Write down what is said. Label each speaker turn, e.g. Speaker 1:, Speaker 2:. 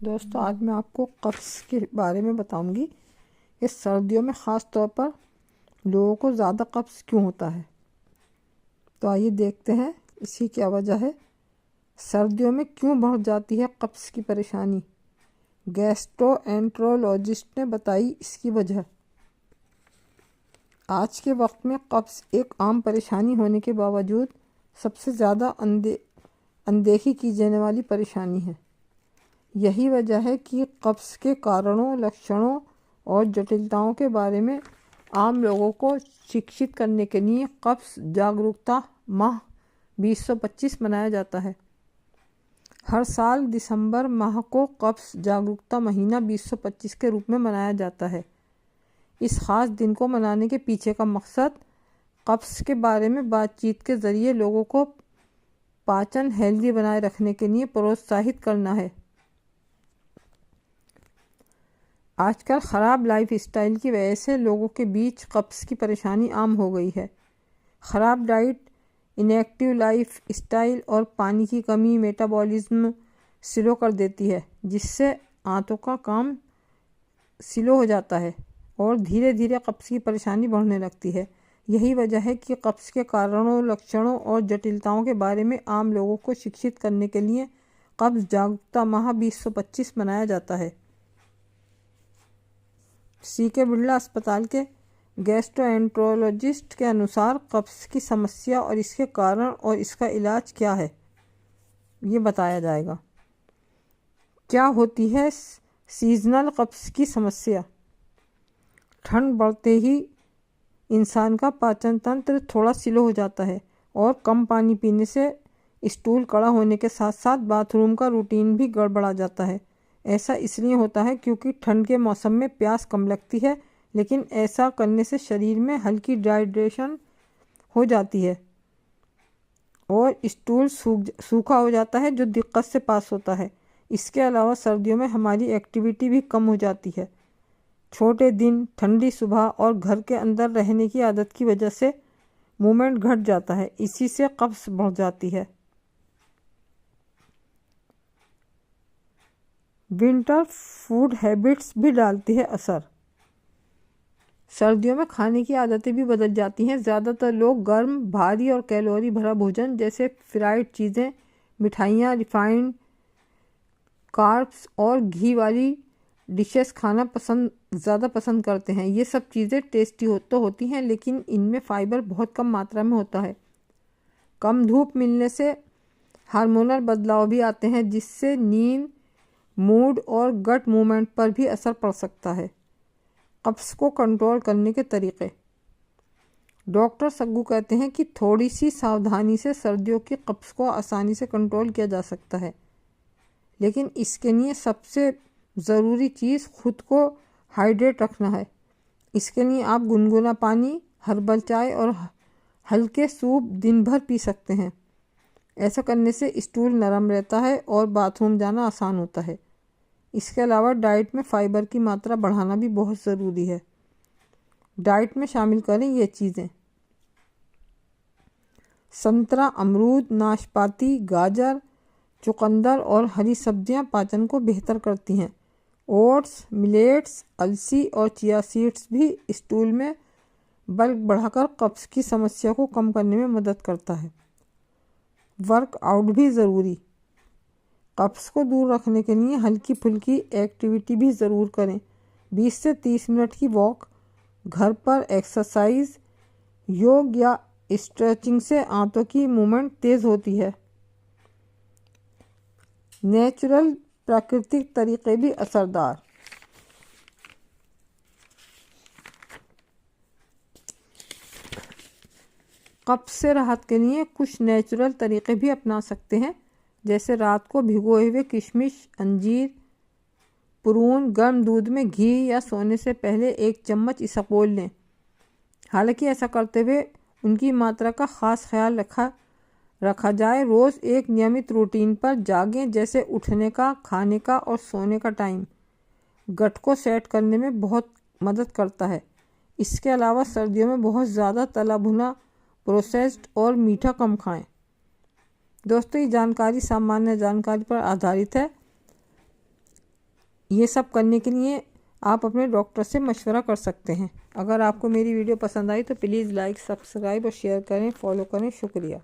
Speaker 1: दोस्तों, आज मैं आपको कब्ज़ के बारे में बताऊंगी कि सर्दियों में ख़ास तौर पर लोगों को ज़्यादा कब्ज़ क्यों होता है। तो आइए देखते हैं इसकी क्या वजह है। सर्दियों में क्यों बढ़ जाती है कब्ज़ की परेशानी। गैस्ट्रोएंट्रोलॉजिस्ट ने बताई इसकी वजह। आज के वक्त में कब्ज़ एक आम परेशानी होने के बावजूद सबसे ज़्यादा अनदेखी की जाने वाली परेशानी है। यही वजह है कि कब्ज़ के कारणों, लक्षणों और जटिलताओं के बारे में आम लोगों को शिक्षित करने के लिए कब्ज़ जागरूकता माह 2025 मनाया जाता है। हर साल दिसंबर माह को कब्ज़ जागरूकता महीना 2025 के रूप में मनाया जाता है। इस ख़ास दिन को मनाने के पीछे का मकसद कब्ज़ के बारे में बातचीत के ज़रिए लोगों को पाचन हेल्दी बनाए रखने के लिए प्रोत्साहित करना है। आजकल ख़राब लाइफस्टाइल की वजह से लोगों के बीच कब्ज़ की परेशानी आम हो गई है। ख़राब डाइट, इनएक्टिव लाइफ स्टाइल और पानी की कमी मेटाबॉलिज्म स्लो कर देती है, जिससे आंतों का काम स्लो हो जाता है और धीरे धीरे कब्ज़ की परेशानी बढ़ने लगती है। यही वजह है कि कब्ज़ के कारणों, लक्षणों और जटिलताओं के बारे में आम लोगों को शिक्षित करने के लिए कब्ज़ जागरूकता माह 2025 मनाया जाता है। सीके बिरला अस्पताल के गैस्ट्रोएंट्रोलॉजिस्ट के अनुसार कब्ज़ की समस्या और इसके कारण और इसका इलाज क्या है, ये बताया जाएगा। क्या होती है सीजनल कब्ज़ की समस्या। ठंड बढ़ते ही इंसान का पाचन तंत्र थोड़ा स्लो हो जाता है और कम पानी पीने से स्टूल कड़ा होने के साथ साथ बाथरूम का रूटीन भी गड़बड़ा जाता है। ऐसा इसलिए होता है क्योंकि ठंड के मौसम में प्यास कम लगती है, लेकिन ऐसा करने से शरीर में हल्की डिहाइड्रेशन हो जाती है और स्टूल सूखा हो जाता है, जो दिक्कत से पास होता है। इसके अलावा सर्दियों में हमारी एक्टिविटी भी कम हो जाती है। छोटे दिन, ठंडी सुबह और घर के अंदर रहने की आदत की वजह से मूवमेंट घट जाता है। इसी से कब्ज़ बढ़ जाती है। विंटर फूड हैबिट्स भी डालती है असर। सर्दियों में खाने की आदतें भी बदल जाती हैं। ज़्यादातर लोग गर्म, भारी और कैलोरी भरा भोजन जैसे फ्राइड चीज़ें, मिठाइयाँ, रिफाइंड कार्ब्स और घी वाली डिशेस खाना ज़्यादा पसंद करते हैं। ये सब चीज़ें टेस्टी तो होती हैं, लेकिन इनमें फाइबर बहुत कम मात्रा में होता है। कम धूप मिलने से हार्मोनल बदलाव भी आते हैं, जिससे नींद, मूड और गट मूवमेंट पर भी असर पड़ सकता है। कब्ज़ को कंट्रोल करने के तरीके। डॉक्टर सग्गू कहते हैं कि थोड़ी सी सावधानी से सर्दियों की कब्ज़ को आसानी से कंट्रोल किया जा सकता है, लेकिन इसके लिए सबसे ज़रूरी चीज़ खुद को हाइड्रेट रखना है। इसके लिए आप गुनगुना पानी, हर्बल चाय और हल्के सूप दिन भर पी सकते हैं। ऐसा करने से स्टूल नरम रहता है और बाथरूम जाना आसान होता है। इसके अलावा डाइट में फाइबर की मात्रा बढ़ाना भी बहुत ज़रूरी है। डाइट में शामिल करें ये चीज़ें: संतरा, अमरूद, नाशपाती, गाजर, चुकंदर और हरी सब्जियां पाचन को बेहतर करती हैं। ओट्स, मिलेट्स, अलसी और चिया सीड्स भी स्टूल में बल्क बढ़ाकर कब्ज़ की समस्या को कम करने में मदद करता है। वर्कआउट भी ज़रूरी। कब्ज़ को दूर रखने के लिए हल्की फुल्की एक्टिविटी भी ज़रूर करें। 20 से 30 मिनट की वॉक, घर पर एक्सरसाइज, योग या स्ट्रेचिंग से आंतों की मूवमेंट तेज़ होती है। नेचुरल प्राकृतिक तरीके भी असरदार। कब्ज़ से राहत के लिए कुछ नेचुरल तरीके भी अपना सकते हैं, जैसे रात को भिगोए हुए किशमिश, अंजीर, प्रून गर्म दूध में घी या सोने से पहले 1 चम्मच इसबगोल लें। हालांकि ऐसा करते हुए उनकी मात्रा का ख़ास ख्याल रखा जाए। रोज़ एक नियमित रूटीन पर जागें, जैसे उठने का, खाने का और सोने का टाइम गट को सेट करने में बहुत मदद करता है। इसके अलावा सर्दियों में बहुत ज़्यादा तला भुना, प्रोसेस्ड और मीठा कम खाएं। दोस्तों, ये जानकारी सामान्य जानकारी पर आधारित है। ये सब करने के लिए आप अपने डॉक्टर से मशवरा कर सकते हैं। अगर आपको मेरी वीडियो पसंद आई तो प्लीज़ लाइक, सब्सक्राइब और शेयर करें, फॉलो करें। शुक्रिया।